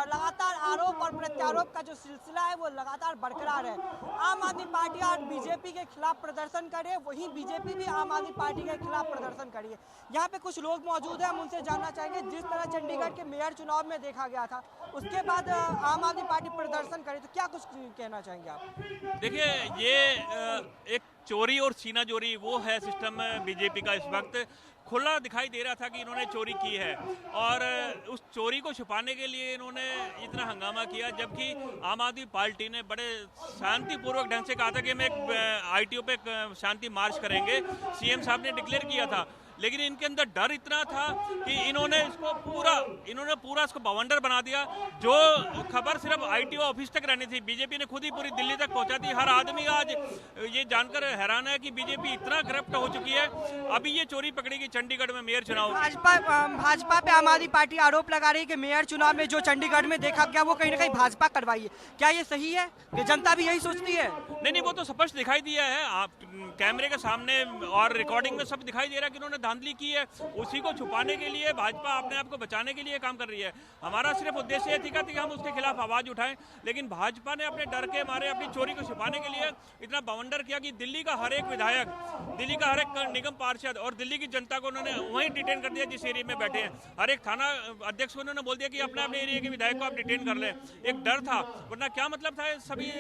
लगातार आरोप और प्रत्यारोप का जो सिलसिला है वो लगातार बरकरार है। आम आदमी पार्टी आज बीजेपी के खिलाफ प्रदर्शन करे, वहीं बीजेपी भी आम आदमी पार्टी के खिलाफ प्रदर्शन करी है। यहाँ पे कुछ लोग मौजूद हैं, हम उनसे जानना चाहेंगे। जिस तरह चंडीगढ़ के मेयर चुनाव में देखा गया था, उसके बाद आम आदमी पार्टी प्रदर्शन करे, तो क्या कुछ कहना चाहेंगे आप? देखिए, ये एक चोरी और सीनाजोरी वो है सिस्टम बीजेपी का। इस वक्त खुला दिखाई दे रहा था कि इन्होंने चोरी की है और उस चोरी को छुपाने के लिए इन्होंने इतना हंगामा किया, जबकि आम आदमी पार्टी ने बड़े शांतिपूर्वक ढंग से कहा था कि हम एक आईटीओ पे शांति मार्च करेंगे। सीएम साहब ने डिक्लेयर किया था, लेकिन इनके अंदर डर इतना था कि इन्होंने पूरा इसको बवंडर बना दिया। जो खबर सिर्फ आईटीओ ऑफिस तक रहनी थी, बीजेपी ने खुद ही पूरी दिल्ली तक पहुंचा दी। हर आदमी आज ये जानकर हैरान है कि बीजेपी इतना करप्ट हो चुकी है। अभी ये चोरी पकड़ेगी चंडीगढ़ में मेयर चुनाव। भाजपा पे आम आदमी पार्टी आरोप लगा रही है कि मेयर चुनाव में जो चंडीगढ़ में देखा गया वो कहीं ना कहीं भाजपा करवाई है। क्या ये सही है कि जनता भी यही सोचती है? नहीं, वो तो स्पष्ट दिखाई दिया है, आप कैमरे के सामने और रिकॉर्डिंग में सब दिखाई दे रहा है कि इन्होंने धांधली की है। उसी को छुपाने के लिए भाजपा अपने आप को बचाने के लिए काम कर रही है। हमारा सिर्फ उद्देश्य ये था कि हम उसके खिलाफ आवाज उठाएं, लेकिन भाजपा ने अपने डर के मारे अपनी चोरी को छुपाने के लिए इतना बवंडर किया कि दिल्ली का हर एक विधायक, दिल्ली का हर एक निगम पार्षद और दिल्ली की जनता को उन्होंने वहीं डिटेन कर दिया जिस एरिया में बैठे हैं। हर एक थाना अध्यक्ष को उन्होंने बोल दिया कि अपने अपने एरिया के विधायक को आप डिटेन कर लें। एक डर था, वरना क्या मतलब था सभी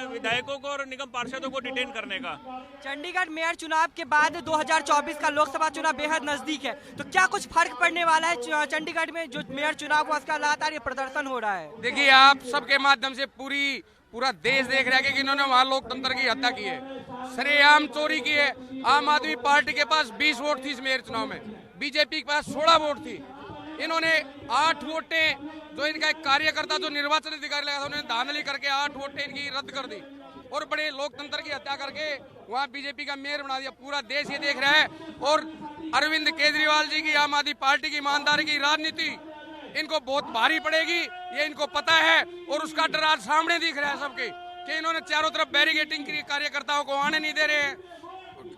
विधायकों को और निगम पार्षदों को डिटेन करने का। चंडीगढ़ मेयर चुनाव के बाद 2024 का लोकसभा चुनाव बेहद नजदीक है, तो क्या कुछ फर्क पड़ने वाला है चंडीगढ़ में जो मेयर चुनाव हुआ उसका लगातार ये प्रदर्शन हो रहा है? देखिए, आप सबके माध्यम से पूरा देश देख रहा है कि इन्होंने वहाँ लोकतंत्र की हत्या की है, सरेआम चोरी की है। आम आदमी पार्टी के पास 20 वोट थी इस मेयर चुनाव में, बीजेपी के पास 16 वोट थी। इन्होंने 8 वोटें, जो इनका एक कार्यकर्ता जो निर्वाचन अधिकारी लगा था, उन्होंने धांधली करके 8 वोटें इनकी रद्द कर दी और बड़े लोकतंत्र की हत्या करके वहाँ बीजेपी का मेयर बना दिया। पूरा देश ये देख रहा है। और अरविंद केजरीवाल जी की आम आदमी पार्टी की ईमानदारी की राजनीति इनको बहुत भारी पड़ेगी, ये इनको पता है। और उसका डर आज सामने दिख रहा है सबके कि इन्होंने चारों तरफ बैरिकेटिंग की, कार्यकर्ताओं को आने नहीं दे रहे हैं।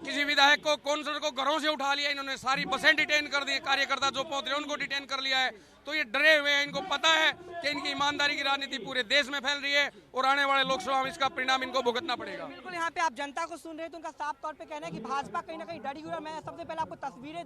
किसी विधायक को, कौंसलर को घरों से उठा लिया इन्होंने, सारी बसें डिटेन कर दी, कार्यकर्ता जो पहुंच रहे उनको डिटेन कर लिया है। तो ये डरे हुए हैं, इनको पता है कि इनकी ईमानदारी की राजनीति पूरे देश में फैल रही है और आने वाले लोकसभा में इसका परिणाम इनको भुगतना पड़ेगा। बिल्कुल, यहाँ पे आप जनता को सुन रहे हैं तो उनका साफ तौर पे कहना है कि भाजपा कहीं ना कहीं डरी हुई है। मैं सबसे पहले आपको तस्वीरें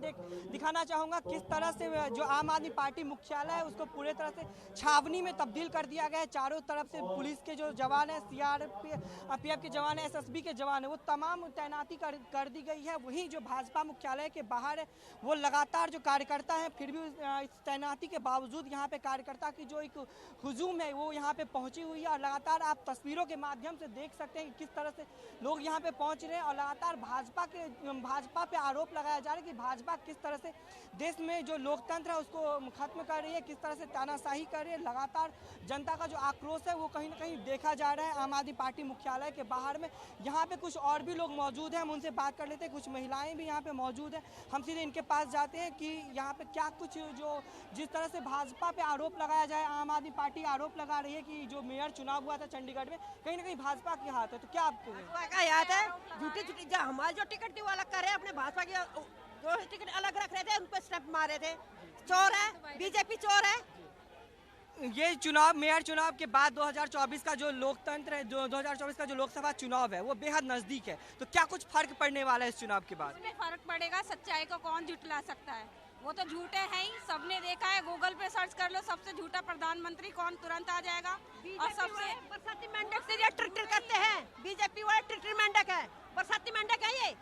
दिखाना चाहूंगा किस तरह से जो आम आदमी पार्टी मुख्यालय है उसको पूरे तरह से छावनी में तब्दील कर दिया गया है। चारों तरफ से पुलिस के जो जवान है, सीआरपीएफ के जवान है, एसएसबी के जवान है, वो तमाम तैनाती कर दी गई है। वहीं जो भाजपा मुख्यालय के बाहर है वो लगातार जो कार्यकर्ता है, फिर भी इस तैनाती के बावजूद यहाँ पे कार्यकर्ता की जो एक हुजूम है वो यहाँ पे पहुंची हुई है। और लगातार आप तस्वीरों के माध्यम से देख सकते हैं कि किस तरह से लोग यहाँ पे पहुंच रहे हैं और लगातार भाजपा पे आरोप लगाया जा रहा है कि भाजपा किस तरह से देश में जो लोकतंत्र है उसको खत्म कर रही है, किस तरह से तानाशाही कर रही है। लगातार जनता का जो आक्रोश है वो कहीं ना कहीं देखा जा रहा है आम आदमी पार्टी मुख्यालय के बाहर में। यहाँ पे कुछ और भी लोग मौजूद हैं, हम उनसे बात कर लेते हैं। कुछ महिलाएं भी यहाँ पे मौजूद हैं, हम सीधे इनके पास जाते हैं कि यहाँ पे क्या कुछ जो जिस तरह से भाजपा पे आरोप लगाया जाए, आम आदमी पार्टी आरोप लगा रही है कि जो मेयर चुनाव हुआ था चंडीगढ़ में कहीं ना कहीं भाजपा के हाथ है, तो क्या आपको का याद है? झूठी जो हमारे जो टिकट थी वो अलग कर रहे हैं, अपने भाजपा की जो टिकट अलग रख रहे थे, उन पर स्टैंप मारे थे। चोर है, बीजेपी चोर है। ये चुनाव, मेयर चुनाव के बाद 2024 का जो लोकतंत्र है, जो 2024 का जो लोकसभा चुनाव है वो बेहद नजदीक है, तो क्या कुछ फर्क पड़ने वाला है इस चुनाव के बाद? इसमें फर्क पड़ेगा, सच्चाई को कौन झुठला सकता है? वो तो झूठे हैं ही, सबने देखा है। गूगल पे सर्च कर लो, सबसे झूठा प्रधानमंत्री कौन, तुरंत आ जाएगा। और सबसे बरसाती मेंढक से ये ट्रिक करते हैं, बीजेपी वाले ट्रिक मेंढक है, बरसाती मेंढक है ये।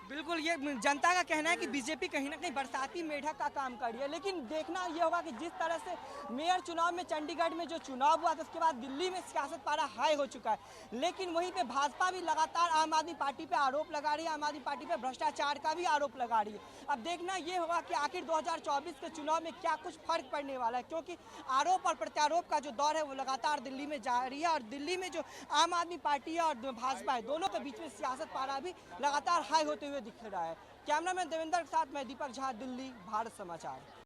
बिल्कुल, ये जनता का कहना है कि बीजेपी कहीं ना कहीं बरसाती मेढक का काम कर रही है। लेकिन देखना ये होगा कि जिस तरह से मेयर चुनाव में चंडीगढ़ में जो चुनाव हुआ था उसके बाद दिल्ली में सियासत पारा हाई हो चुका है, लेकिन वहीं पे भाजपा भी लगातार आम आदमी पार्टी पे आरोप लगा रही है, आम आदमी पार्टी पे भ्रष्टाचार का भी आरोप लगा रही है। अब देखना ये होगा कि आखिर 2024 के चुनाव में क्या कुछ फर्क पड़ने वाला है, क्योंकि आरोप और प्रत्यारोप का जो दौर है वो लगातार दिल्ली में जारी है। और दिल्ली में जो आम आदमी पार्टी है और भाजपा है, दोनों के बीच में सियासत पारा भी लगातार हाई होते हुए दिख रहा है। कैमरामैन देवेंद्र के साथ मैं दीपक झा, दिल्ली, भारत समाचार।